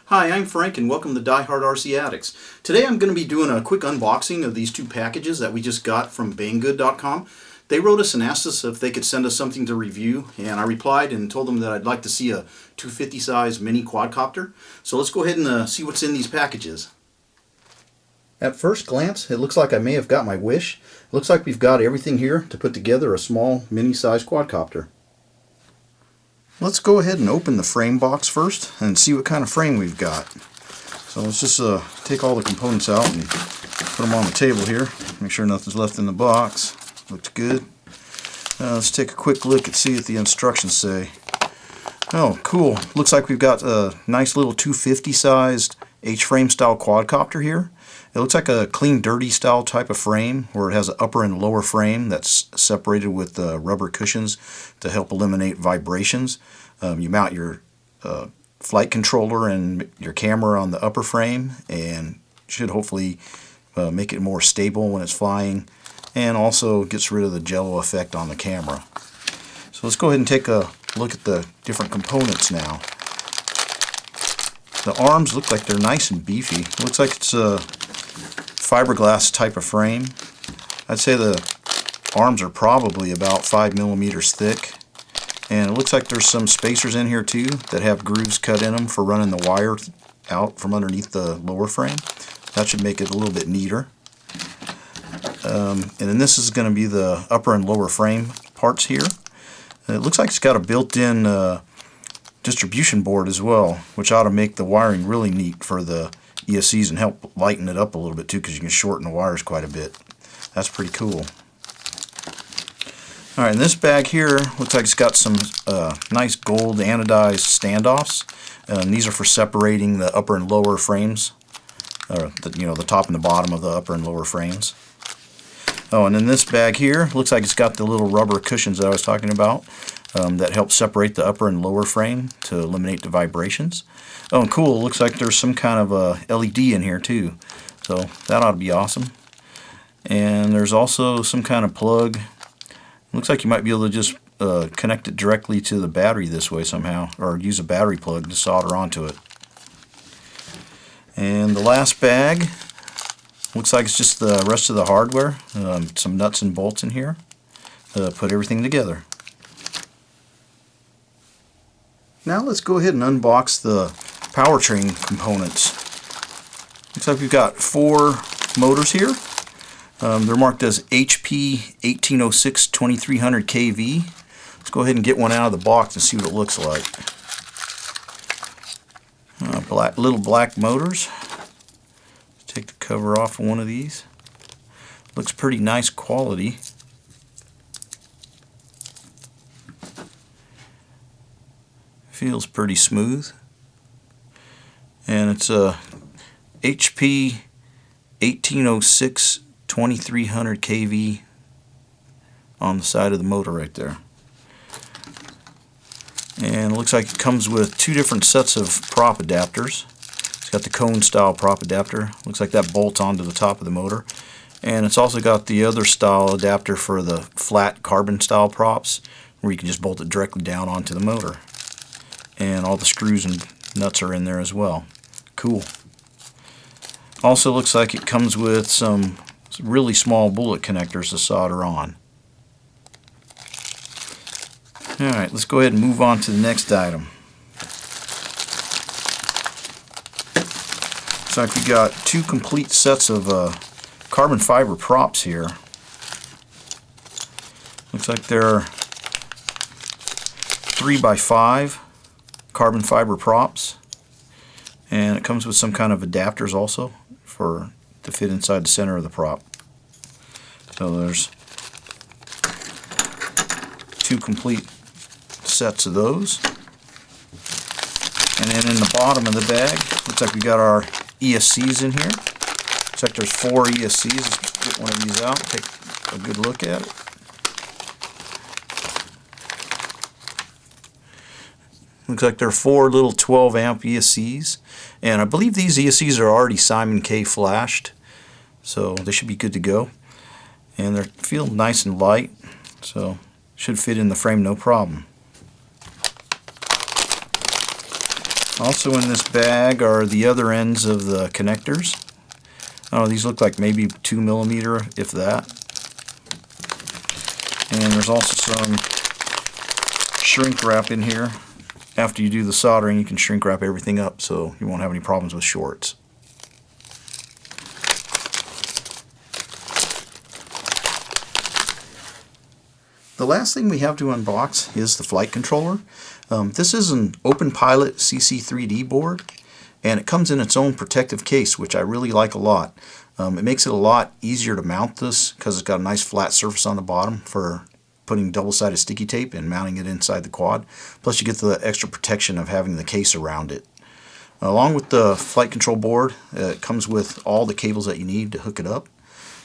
Hi, I'm Frank and welcome to DiehardRC Addicts. Today I'm going to be doing a quick unboxing of these two packages that we just got from Banggood.com. They wrote us and asked us if they could send us something to review, and I replied and told them that I'd like to see a 250 size mini quadcopter. So let's go ahead and see what's in these packages. At first glance, it looks like I may have got my wish. It looks like we've got everything here to put together a small mini size quadcopter. Let's go ahead and open the frame box first and see what kind of frame we've got. So let's just take all the components out and put them on the table here. Make sure nothing's left in the box. Looks good. Let's take a quick look and see what the instructions say. Oh, cool. Looks like we've got a nice little 250 sized H-frame style quadcopter here. It looks like a clean dirty style type of frame where it has an upper and lower frame that's separated with rubber cushions to help eliminate vibrations. You mount your flight controller and your camera on the upper frame and should hopefully make it more stable when it's flying, and also gets rid of the jello effect on the camera. So let's go ahead and take a look at the different components now. The arms look like they're nice and beefy. It looks like it's a fiberglass type of frame. I'd say the arms are probably about 5 millimeters thick, and it looks like there's some spacers in here too that have grooves cut in them for running the wire out from underneath the lower frame. That should make it a little bit neater. And then this is going to be the upper and lower frame parts here. And it looks like it's got a built-in distribution board as well, which ought to make the wiring really neat for the ESCs and help lighten it up a little bit too, because you can shorten the wires quite a bit. That's pretty cool. Alright, and this bag here looks like it's got some nice gold anodized standoffs. And these are for separating the upper and lower frames, or the top and the bottom of the upper and lower frames. Oh, and then this bag here looks like it's got the little rubber cushions that I was talking about that help separate the upper and lower frame to eliminate the vibrations. Oh, and cool, looks like there's some kind of a LED in here too, so that ought to be awesome. And there's also some kind of plug. Looks like you might be able to just connect it directly to the battery this way somehow, or use a battery plug to solder onto it. And the last bag looks like it's just the rest of the hardware, some nuts and bolts in here to put everything together. Now let's go ahead and unbox the powertrain components. Looks like we've got 4 motors here. They're marked as HP 1806 2300 kV. Let's go ahead and get one out of the box and see what it looks like. Little black motors. Let's take the cover off of one of these. Looks pretty nice quality. Feels pretty smooth. And it's a HP 1806 2300 kV on the side of the motor right there. And it looks like it comes with 2 different sets of prop adapters. It's got the cone style prop adapter. Looks like that bolts onto the top of the motor. And it's also got the other style adapter for the flat carbon style props, where you can just bolt it directly down onto the motor. And all the screws and nuts are in there as well. Cool. Also looks like it comes with some really small bullet connectors to solder on. Alright, let's go ahead and move on to the next item. Looks like we got 2 complete sets of carbon fiber props here. Looks like they're 3x5 carbon fiber props, and it comes with some kind of adapters also to fit inside the center of the prop. So there's 2 complete sets of those. And then in the bottom of the bag, looks like we got our ESCs in here. Looks like there's 4 ESCs. Let's get one of these out and take a good look at it. Looks like there are 4 little 12 amp ESCs, and I believe these ESCs are already Simon K flashed, so they should be good to go. And they feel nice and light, so should fit in the frame no problem. Also in this bag are the other ends of the connectors. Oh, these look like maybe 2 millimeter, if that. And there's also some shrink wrap in here. After you do the soldering, you can shrink wrap everything up so you won't have any problems with shorts. The last thing we have to unbox is the flight controller. This is an OpenPilot CC3D board, and it comes in its own protective case, which I really like a lot. It makes it a lot easier to mount this because it's got a nice flat surface on the bottom for putting double-sided sticky tape and mounting it inside the quad. Plus you get the extra protection of having the case around it. Along with the flight control board, it comes with all the cables that you need to hook it up.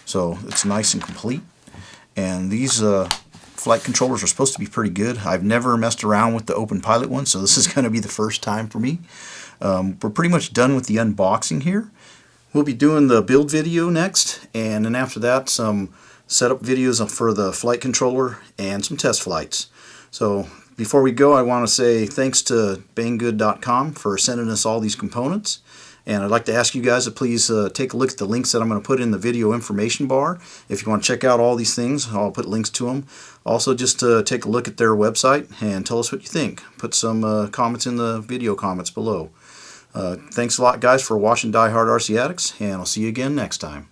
So it's nice and complete. And these flight controllers are supposed to be pretty good. I've never messed around with the OpenPilot one, so this is going to be the first time for me. We're pretty much done with the unboxing here. We'll be doing the build video next, and then after that some setup videos for the flight controller and some test flights. So before we go, I want to say thanks to Banggood.com for sending us all these components. And I'd like to ask you guys to please take a look at the links that I'm going to put in the video information bar. If you want to check out all these things, I'll put links to them. Also, just take a look at their website and tell us what you think. Put some comments in the video comments below. Thanks a lot, guys, for watching Die Hard RC Addicts, and I'll see you again next time.